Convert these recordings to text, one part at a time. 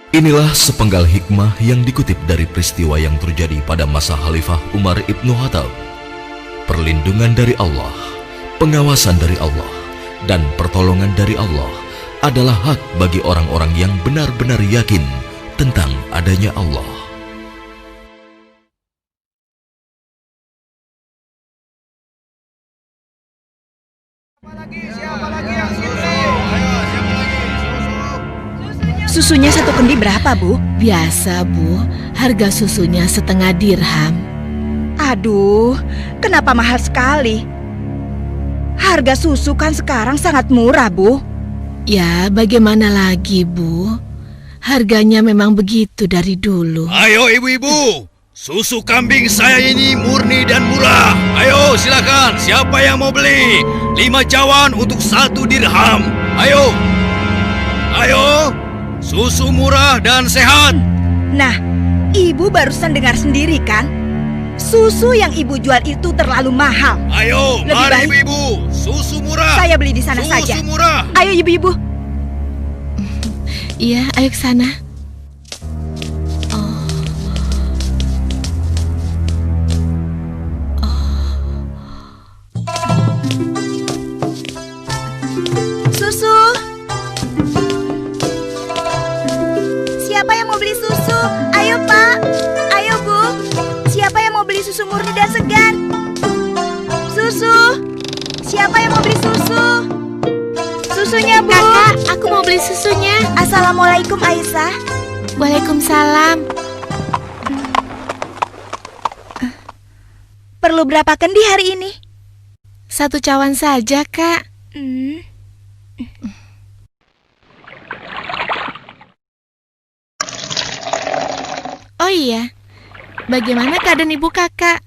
Inilah sepenggal hikmah yang dikutip dari peristiwa yang terjadi pada masa Khalifah Umar ibnu Khattab. Perlindungan dari Allah, pengawasan dari Allah, dan pertolongan dari Allah adalah hak bagi orang-orang yang benar-benar yakin tentang adanya Allah. Susunya satu kendi berapa, Bu? Biasa, Bu. Harga susunya setengah dirham. Aduh, kenapa mahal sekali? Harga susu kan sekarang sangat murah, Bu. Ya, bagaimana lagi, Bu? Harganya memang begitu dari dulu. Ayo ibu-ibu, susu kambing saya ini murni dan murah. Ayo silakan, siapa yang mau beli? 5 cawan untuk 1 dirham. Ayo, ayo, susu murah dan sehat. Nah, Ibu barusan dengar sendiri kan? Susu yang Ibu jual itu terlalu mahal. Ayo, Lebih mari baik ibu-ibu, susu murah. saya beli di sana saja. Susu murah. Ayo ibu-ibu. Iya, ayo ke sana. Susu. Siapa yang mau beli susu? Ayo Pak. Ayo Bu. Siapa yang mau beli susu murni dan segar? Susu. Siapa yang mau beli susu? Susunya Bu. Kakak, aku mau beli susunya. Assalamualaikum Aisyah. Waalaikumsalam. Perlu berapa kendi hari ini? 1 cawan saja, Kak. Oh iya, bagaimana keadaan ibu kakak?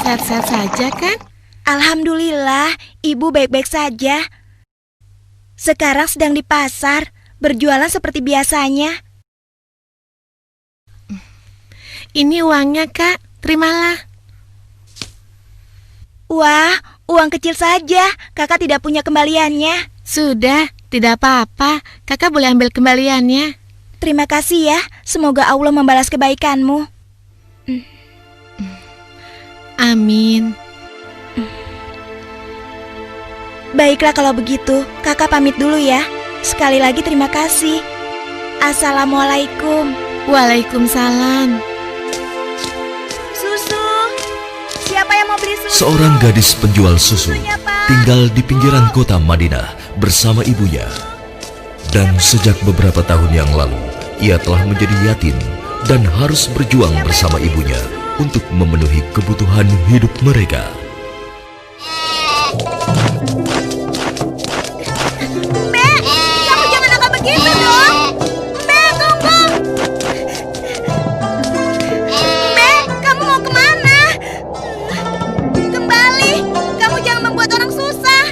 Sehat-sehat saja kan? Alhamdulillah, Ibu baik-baik saja. Sekarang sedang di pasar, berjualan seperti biasanya. Ini uangnya, Kak. Terimalah. Wah, uang kecil saja. Kakak tidak punya kembaliannya. Sudah, tidak apa-apa. Kakak boleh ambil kembaliannya. Terima kasih ya. Semoga Allah membalas kebaikanmu. Amin. Baiklah kalau begitu, kakak pamit dulu ya. Sekali lagi terima kasih. Assalamualaikum. Waalaikumsalam. Susu. Siapa yang mau beli susu? Seorang gadis penjual susu Susunya, Pak. tinggal di pinggiran kota Madinah bersama ibunya. Dan sejak beberapa tahun yang lalu, ia telah menjadi yatim dan harus berjuang bersama ibunya untuk memenuhi kebutuhan hidup mereka. Mbak, kamu jangan nakal begitu dong. Mbak, tunggu. Mbak, kamu mau kemana? Kembali, kamu jangan membuat orang susah.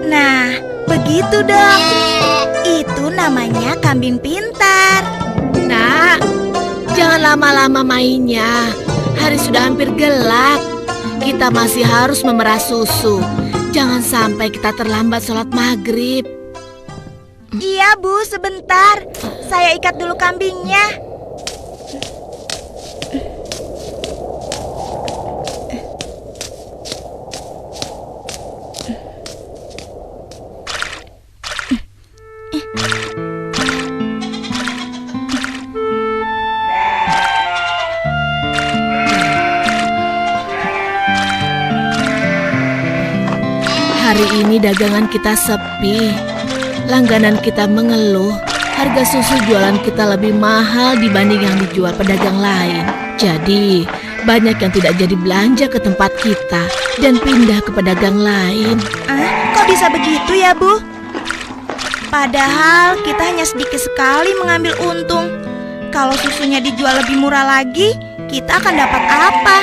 Nah, begitu dong. Itu namanya kambing pintar. Nak, jangan lama-lama mainnya. Hari sudah hampir gelap. Kita masih harus memerah susu. Jangan sampai kita terlambat sholat maghrib. Iya, Bu, sebentar. Saya ikat dulu kambingnya. Hari ini dagangan kita sepi. Langganan kita mengeluh. Harga susu jualan kita lebih mahal dibanding yang dijual pedagang lain. Jadi, banyak yang tidak jadi belanja ke tempat kita dan pindah ke pedagang lain. Kok bisa begitu ya, Bu? Padahal kita hanya sedikit sekali mengambil untung. Kalau susunya dijual lebih murah lagi, kita akan dapat apa?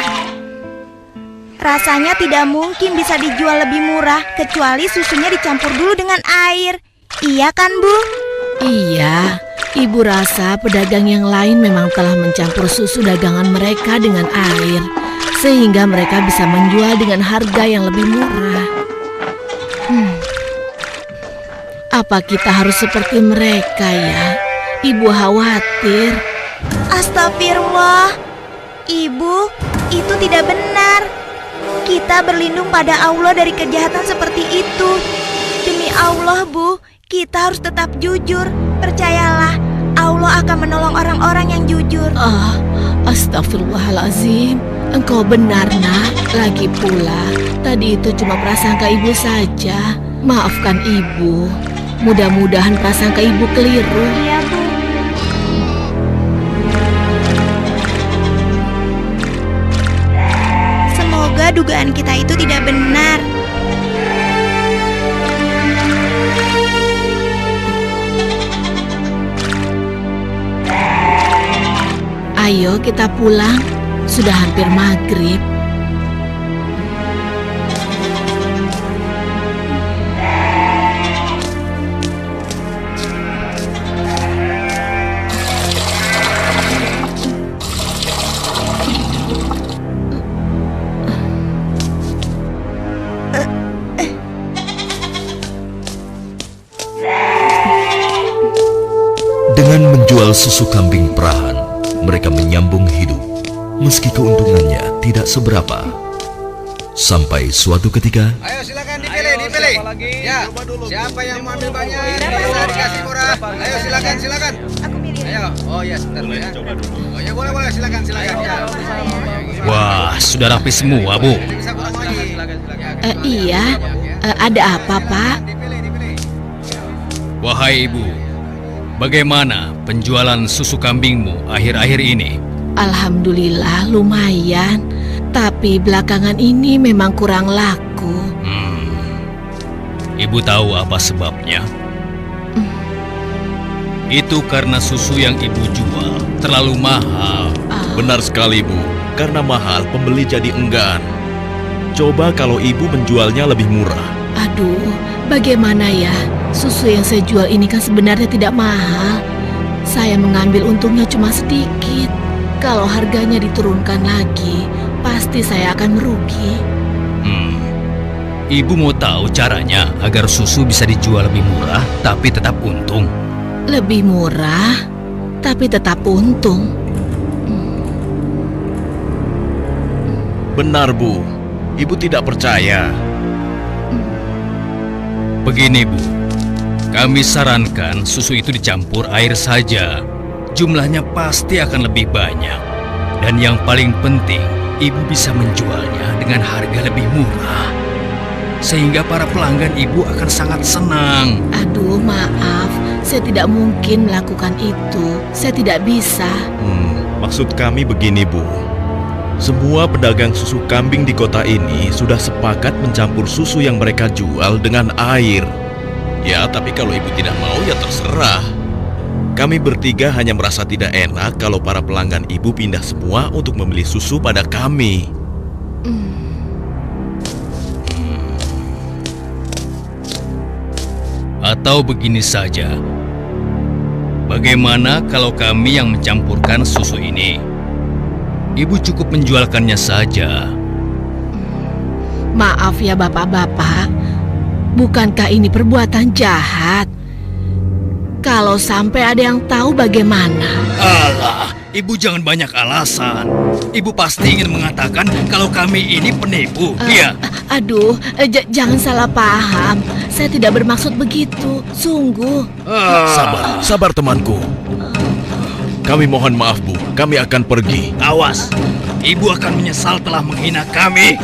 Rasanya tidak mungkin bisa dijual lebih murah kecuali susunya dicampur dulu dengan air. Iya kan, Bu? Iya, Ibu rasa pedagang yang lain memang telah mencampur susu dagangan mereka dengan air, sehingga mereka bisa menjual dengan harga yang lebih murah. Apa kita harus seperti mereka ya? Ibu khawatir. Astagfirullah. Ibu, itu tidak benar. Kita berlindung pada Allah dari kejahatan seperti itu. Demi Allah, Bu, kita harus tetap jujur. Percayalah, Allah akan menolong orang-orang yang jujur. Astagfirullahalazim. Engkau benar, Nak. Lagi pula, tadi itu cuma prasangka ibu saja. Maafkan ibu. Mudah-mudahan prasangka ibu keliru. Iya, Bu. Semoga dugaan kita itu tidak benar. Ayo kita pulang. Sudah hampir maghrib. Dengan menjual susu kambing perahan, mereka menyambung hidup, meski keuntungannya tidak seberapa. Sampai suatu ketika, Ayo silakan dipilih. Ya, siapa yang mau ambil banyak bisa dikasih murah. Ayo silakan. Aku milih. Ayo, oh ya sebentar ya. Oh ya boleh silakan ya. Wah, sudah rapi semua, Bu. Bisa kurang lagi. Iya, ada apa, Pak? Dipilih. Wahai Ibu, bagaimana penjualan susu kambingmu akhir-akhir ini? Alhamdulillah lumayan, tapi belakangan ini memang kurang laku. Ibu tahu apa sebabnya? Itu karena susu yang ibu jual terlalu mahal. Benar sekali, Bu. Karena mahal, pembeli jadi enggan. Coba kalau ibu menjualnya lebih murah. Aduh, bagaimana ya? Susu yang saya jual ini kan sebenarnya tidak mahal. Saya mengambil untungnya cuma sedikit. Kalau harganya diturunkan lagi, pasti saya akan merugi. Ibu mau tahu caranya agar susu bisa dijual lebih murah tapi tetap untung? Lebih murah, tapi tetap untung. Benar, Bu. Ibu tidak percaya. Begini, Bu. Kami sarankan susu itu dicampur air saja. Jumlahnya pasti akan lebih banyak. Dan yang paling penting, ibu bisa menjualnya dengan harga lebih murah. Sehingga para pelanggan ibu akan sangat senang. Aduh, maaf. Saya tidak mungkin melakukan itu. Saya tidak bisa. Maksud kami begini, Bu. Semua pedagang susu kambing di kota ini sudah sepakat mencampur susu yang mereka jual dengan air. Ya, tapi kalau ibu tidak mau ya terserah. Kami bertiga hanya merasa tidak enak kalau para pelanggan ibu pindah semua untuk membeli susu pada kami. Atau begini saja. Bagaimana kalau kami yang mencampurkan susu ini? Ibu cukup menjualkannya saja. Maaf ya bapak-bapak. Bukankah ini perbuatan jahat? Kalau sampai ada yang tahu bagaimana? Alah, ibu jangan banyak alasan. Ibu pasti ingin mengatakan kalau kami ini penipu, iya? Aduh, jangan salah paham. Saya tidak bermaksud begitu, sungguh. Sabar temanku. Kami mohon maaf, Bu. Kami akan pergi. Awas, ibu akan menyesal telah menghina kami.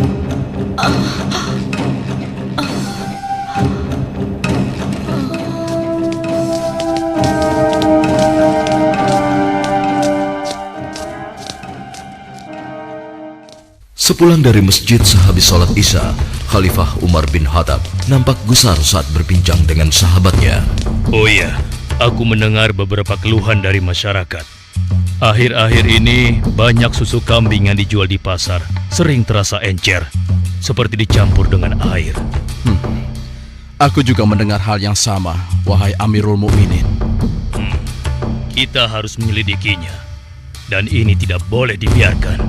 Sepulang dari masjid sehabis sholat Isya, Khalifah Umar bin Khattab nampak gusar saat berbincang dengan sahabatnya. Oh iya, aku mendengar beberapa keluhan dari masyarakat. Akhir-akhir ini banyak susu kambing yang dijual di pasar sering terasa encer, seperti dicampur dengan air. Aku juga mendengar hal yang sama, wahai Amirul Mukminin. Kita harus menyelidikinya. Dan ini tidak boleh dibiarkan.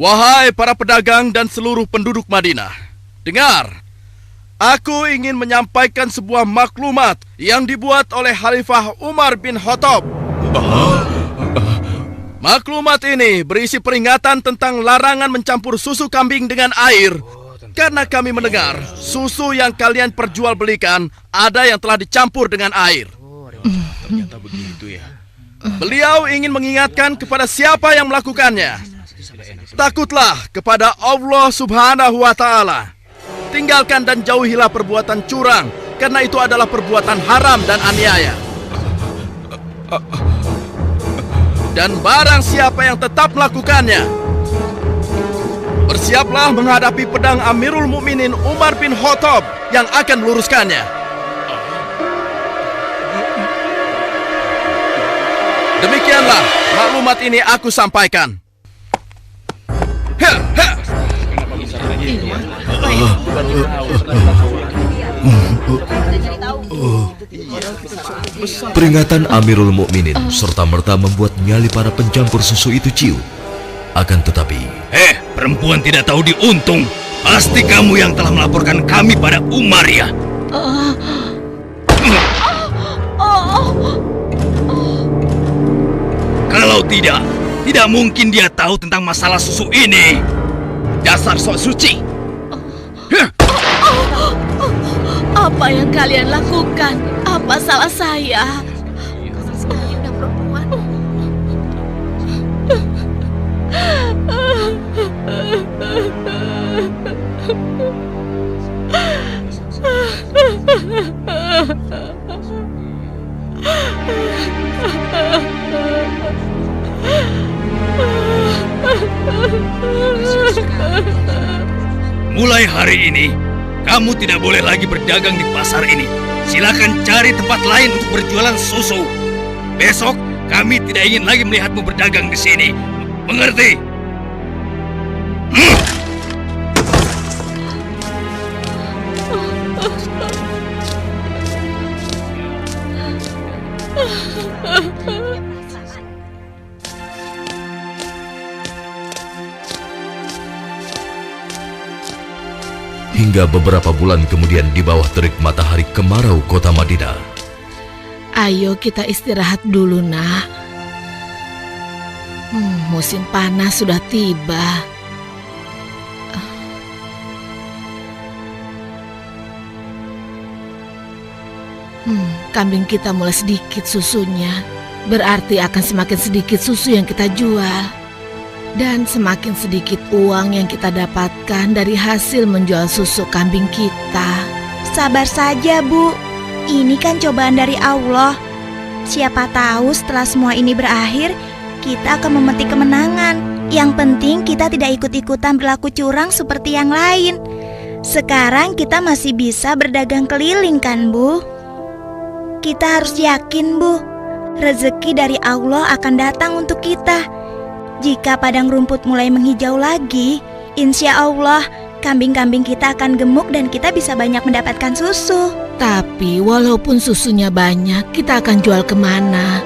Wahai para pedagang dan seluruh penduduk Madinah, dengar, aku ingin menyampaikan sebuah maklumat yang dibuat oleh Khalifah Umar bin Khattab. Maklumat ini berisi peringatan tentang larangan mencampur susu kambing dengan air. Karena kami mendengar susu yang kalian perjualbelikan ada yang telah dicampur dengan air. Ternyata begitu ya. Beliau ingin mengingatkan kepada siapa yang melakukannya. Takutlah kepada Allah Subhanahu wa Ta'ala. Tinggalkan dan jauhilah perbuatan curang, karena itu adalah perbuatan haram dan aniaya. Dan barang siapa yang tetap melakukannya, bersiaplah menghadapi pedang Amirul Mukminin Umar bin Khattab yang akan meluruskannya. Demikianlah maklumat ini aku sampaikan. Peringatan Amirul Mukminin serta-merta membuat nyali para pencampur susu itu ciut. Akan tetapi, Perempuan tidak tahu diuntung. Pasti kamu yang telah melaporkan kami pada Umar ya. Kalau tidak mungkin dia tahu tentang masalah susu ini. Dasar sok suci. Apa yang kalian lakukan? Apa salah saya? Mulai hari ini, kamu tidak boleh lagi berdagang di pasar ini. Silakan cari tempat lain untuk berjualan susu. Besok, kami tidak ingin lagi melihatmu berdagang di sini. Mengerti? hingga beberapa bulan kemudian di bawah terik matahari kemarau kota Madinah. Ayo kita istirahat dulu, nak. Musim panas sudah tiba. Kambing kita mulai sedikit susunya. Berarti akan semakin sedikit susu yang kita jual. Dan semakin sedikit uang yang kita dapatkan dari hasil menjual susu kambing kita. Sabar saja, Bu. Ini kan cobaan dari Allah. Siapa tahu setelah semua ini berakhir, kita akan memetik kemenangan. Yang penting kita tidak ikut-ikutan berlaku curang seperti yang lain. Sekarang kita masih bisa berdagang keliling kan, Bu? Kita harus yakin, Bu. Rezeki dari Allah akan datang untuk kita. Jika padang rumput mulai menghijau lagi, insya Allah kambing-kambing kita akan gemuk dan kita bisa banyak mendapatkan susu. Tapi walaupun susunya banyak, kita akan jual kemana?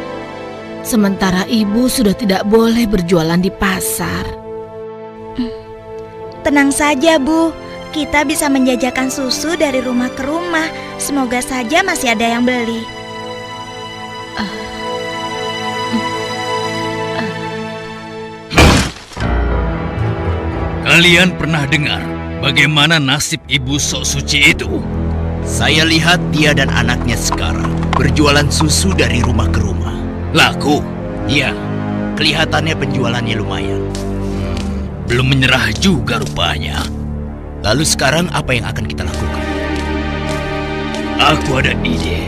Sementara ibu sudah tidak boleh berjualan di pasar. Tenang saja, Bu. Kita bisa menjajakan susu dari rumah ke rumah. Semoga saja masih ada yang beli. Kalian pernah dengar bagaimana nasib ibu sok suci itu? Saya lihat dia dan anaknya sekarang berjualan susu dari rumah ke rumah. Laku? Iya, kelihatannya penjualannya lumayan. Belum menyerah juga rupanya. Lalu sekarang apa yang akan kita lakukan? Aku ada ide.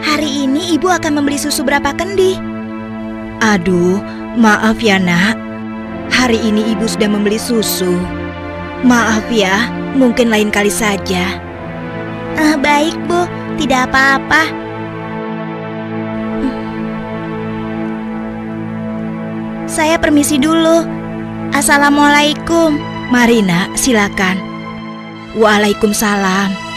Hari ini ibu akan membeli susu berapa kendi? Aduh, maaf ya nak. Hari ini ibu sudah membeli susu. Maaf ya, mungkin lain kali saja. Baik Bu, tidak apa-apa. Saya permisi dulu. Assalamualaikum. Mari nak, silakan. Waalaikumsalam.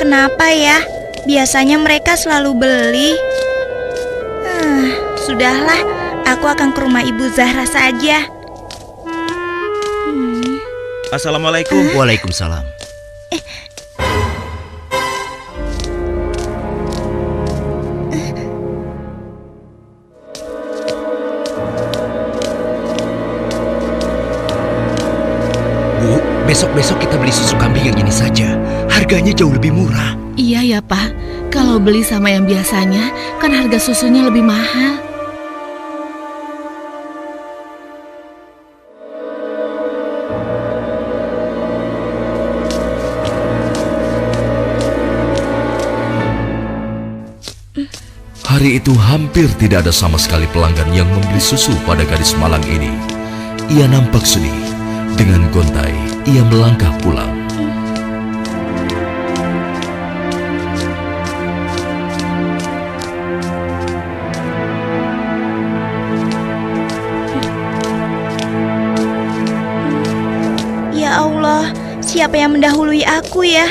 Kenapa ya? Biasanya mereka selalu beli. Sudahlah, aku akan ke rumah Ibu Zahra saja. Assalamualaikum. Waalaikumsalam. Bu, besok-besok kita beli susu kambing yang ini saja. Harganya jauh lebih murah. Iya ya Pak, kalau beli sama yang biasanya kan harga susunya lebih mahal. Hari itu hampir tidak ada sama sekali pelanggan yang membeli susu pada gadis malang ini. Ia nampak sedih. Dengan gontai, ia melangkah pulang. Ya Allah, siapa yang mendahului aku ya?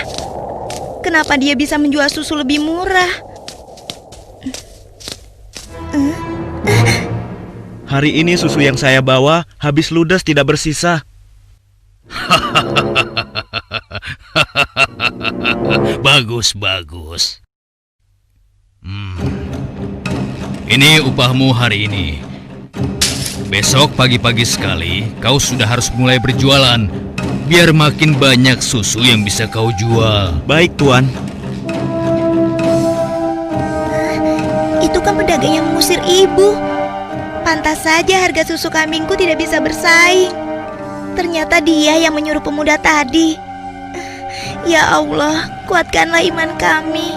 Kenapa dia bisa menjual susu lebih murah? Hari ini susu yang saya bawa habis ludes tidak bersisa. Bagus, bagus. Ini upahmu hari ini. Besok pagi-pagi sekali kau sudah harus mulai berjualan, biar makin banyak susu yang bisa kau jual. Baik, Tuan. Itu kan pedagang yang mengusir ibu. Pantas saja harga susu kambingku tidak bisa bersaing. Ternyata dia yang menyuruh pemuda tadi. Ya Allah, kuatkanlah iman kami.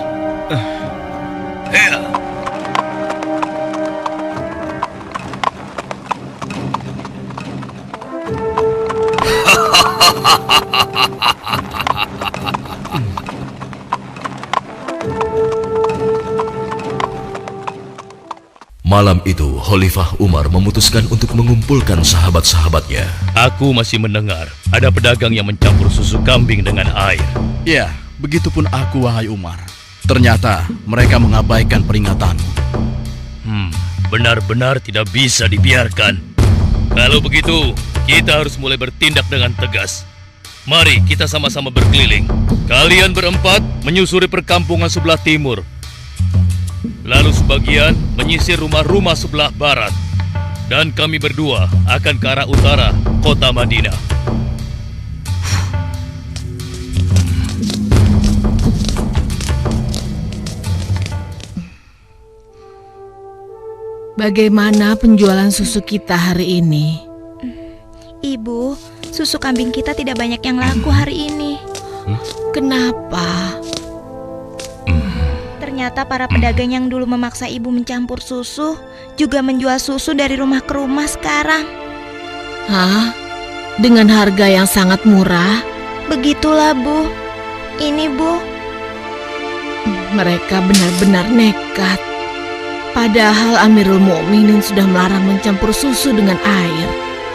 Malam itu, Khalifah Umar memutuskan untuk mengumpulkan sahabat-sahabatnya. Aku masih mendengar ada pedagang yang mencampur susu kambing dengan air. Ya, begitupun aku, wahai Umar. Ternyata mereka mengabaikan peringatanmu. Benar-benar tidak bisa dibiarkan. Kalau begitu, kita harus mulai bertindak dengan tegas. Mari kita sama-sama berkeliling. Kalian berempat menyusuri perkampungan sebelah timur. Lalu sebagian menyisir rumah-rumah sebelah barat. Dan kami berdua akan ke arah utara, kota Madinah. Bagaimana penjualan susu kita hari ini? Ibu, susu kambing kita tidak banyak yang laku hari ini. Kenapa? Ternyata para pedagang yang dulu memaksa ibu mencampur susu juga menjual susu dari rumah ke rumah sekarang. Hah? Dengan harga yang sangat murah? Begitulah, Bu. Ini, Bu. Mereka benar-benar nekat. Padahal Amirul Mukminin sudah melarang mencampur susu dengan air.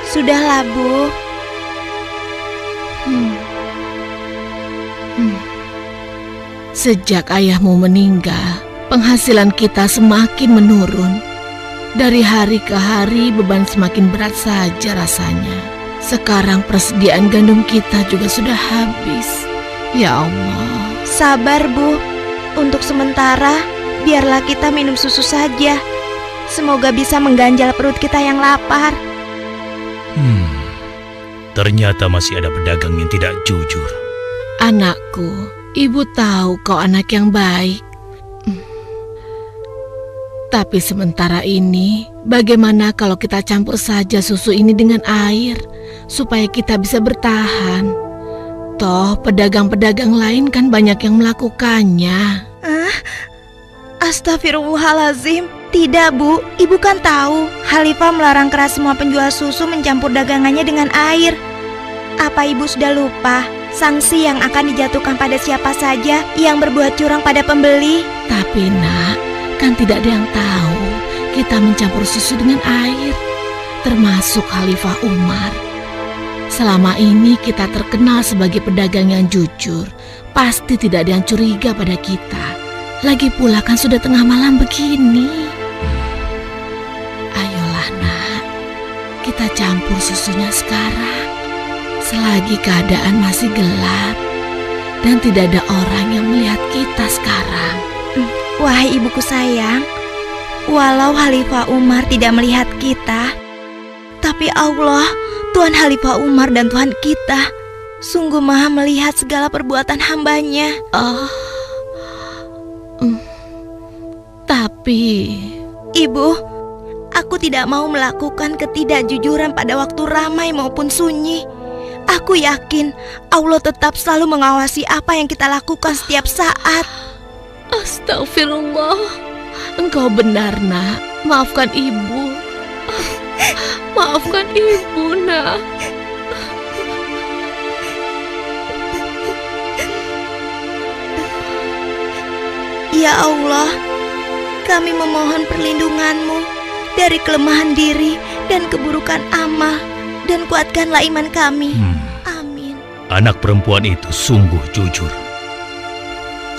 Sudahlah, Bu. Sejak ayahmu meninggal, penghasilan kita semakin menurun. Dari hari ke hari beban semakin berat saja rasanya. Sekarang persediaan gandum kita juga sudah habis. Ya Allah. Sabar, Bu. Untuk sementara, biarlah kita minum susu saja. Semoga bisa mengganjal perut kita yang lapar. Ternyata masih ada pedagang yang tidak jujur. Anakku, ibu tahu kau anak yang baik. Tapi sementara ini, bagaimana kalau kita campur saja susu ini dengan air, supaya kita bisa bertahan? Toh, pedagang-pedagang lain kan banyak yang melakukannya. Astagfirullahalazim. Tidak, Bu. Ibu kan tahu, Khalifah melarang keras semua penjual susu mencampur dagangannya dengan air. Apa ibu sudah lupa sanksi yang akan dijatuhkan pada siapa saja yang berbuat curang pada pembeli? Tapi nak, kan tidak ada yang tahu kita mencampur susu dengan air, termasuk Khalifah Umar. Selama ini kita terkenal sebagai pedagang yang jujur. Pasti tidak ada yang curiga pada kita. Lagi pula kan sudah tengah malam begini. Ayolah nak, kita campur susunya sekarang. Selagi keadaan masih gelap dan tidak ada orang yang melihat kita sekarang. Wahai ibuku sayang, walau Khalifah Umar tidak melihat kita, tapi Allah, Tuhan Khalifah Umar dan Tuhan kita, sungguh maha melihat segala perbuatan hambanya. Tapi Ibu, aku tidak mau melakukan ketidakjujuran pada waktu ramai maupun sunyi. Aku yakin Allah tetap selalu mengawasi apa yang kita lakukan setiap saat. Astagfirullah, engkau benar nak. Maafkan ibu. Maafkan ibu nak. Ya Allah, kami memohon perlindungan-Mu dari kelemahan diri dan keburukan amal, dan kuatkanlah iman kami. Amin. Anak perempuan itu sungguh jujur.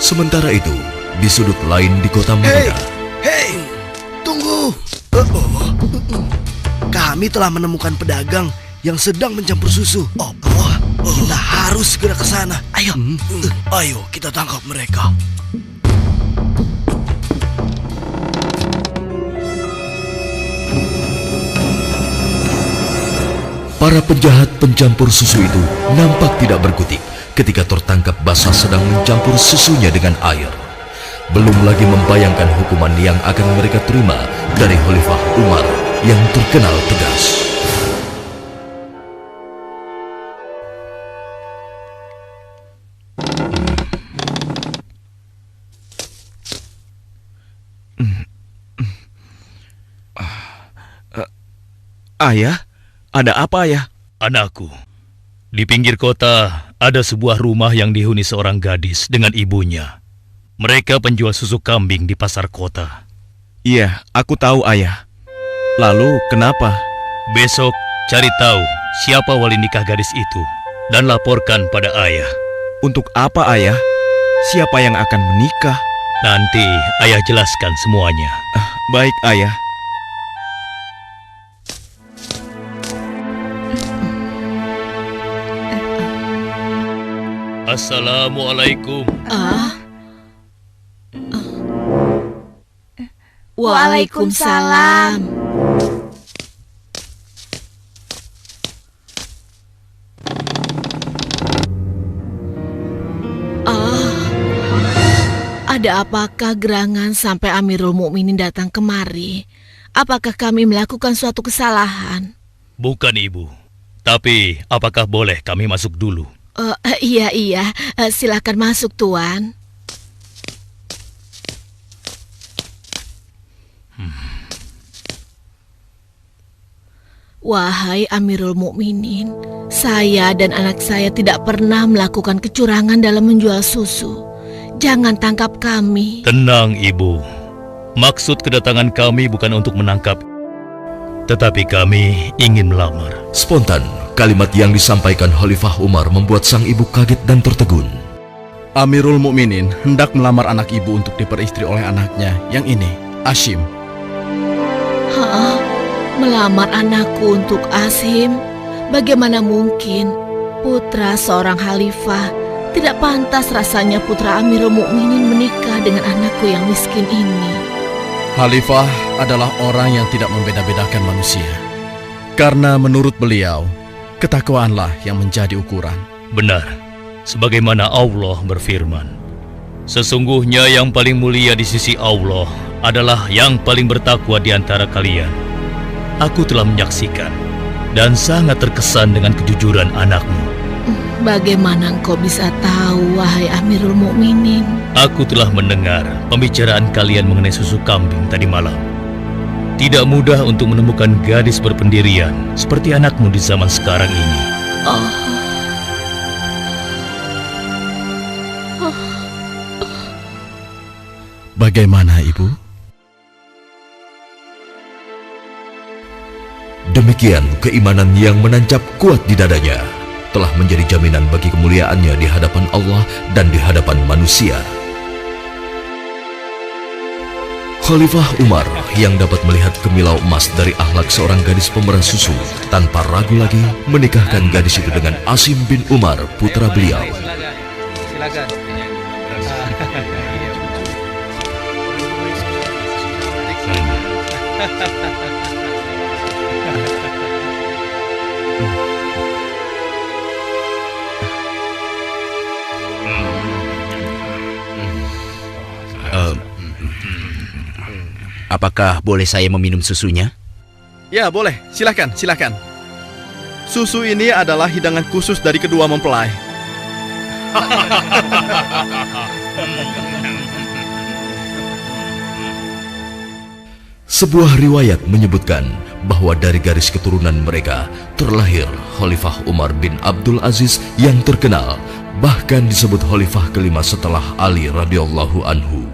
Sementara itu, di sudut lain di kota Madinah. Hei, tunggu. Kami telah menemukan pedagang yang sedang mencampur susu. Kita harus segera ke sana. Ayo kita tangkap mereka. Para penjahat pencampur susu itu nampak tidak berkutik ketika tertangkap basah sedang mencampur susunya dengan air. Belum lagi membayangkan hukuman yang akan mereka terima dari Khalifah Umar yang terkenal tegas. Ayah? Ada apa ya? Anakku, di pinggir kota ada sebuah rumah yang dihuni seorang gadis dengan ibunya. Mereka penjual susu kambing di pasar kota. Iya, aku tahu ayah. Lalu kenapa? Besok cari tahu siapa wali nikah gadis itu dan laporkan pada ayah. Untuk apa ayah? Siapa yang akan menikah? Nanti ayah jelaskan semuanya. Baik ayah. Assalamualaikum. Waalaikumsalam. Ada apakah gerangan sampai Amirul Mukminin datang kemari? Apakah kami melakukan suatu kesalahan? Bukan ibu. Tapi apakah boleh kami masuk dulu? Iya, silakan masuk tuan. Wahai Amirul Mukminin, saya dan anak saya tidak pernah melakukan kecurangan dalam menjual susu. Jangan tangkap kami. Tenang ibu. Maksud kedatangan kami bukan untuk menangkap, tetapi kami ingin melamar. Spontan, kalimat yang disampaikan Khalifah Umar membuat sang ibu kaget dan tertegun. Amirul Mukminin hendak melamar anak ibu untuk diperistri oleh anaknya yang ini, Ashim. Melamar anakku untuk Ashim? Bagaimana mungkin? Putra seorang khalifah Tidak pantas rasanya putra Amirul Mukminin menikah dengan anakku yang miskin ini. Khalifah adalah orang yang tidak membeda-bedakan manusia. Karena menurut beliau, ketakwaanlah yang menjadi ukuran. Benar, sebagaimana Allah berfirman, sesungguhnya yang paling mulia di sisi Allah adalah yang paling bertakwa di antara kalian. Aku telah menyaksikan dan sangat terkesan dengan kejujuran anakmu. Bagaimana engkau bisa tahu, wahai Amirul Mukminin? Aku telah mendengar pembicaraan kalian mengenai susu kambing tadi malam. Tidak mudah untuk menemukan gadis berpendirian seperti anakmu di zaman sekarang ini. Bagaimana, Ibu? Demikian keimanan yang menancap kuat di dadanya telah menjadi jaminan bagi kemuliaannya di hadapan Allah dan di hadapan manusia. Khalifah Umar yang dapat melihat kemilau emas dari akhlak seorang gadis pemeras susu tanpa ragu lagi menikahkan gadis itu dengan Asim bin Umar, putra beliau. Silakan. Apakah boleh saya meminum susunya? Ya, boleh. Silakan, silakan. Susu ini adalah hidangan khusus dari kedua mempelai. Sebuah riwayat menyebutkan bahwa dari garis keturunan mereka terlahir Khalifah Umar bin Abdul Aziz yang terkenal, bahkan disebut khalifah kelima setelah Ali radhiyallahu anhu.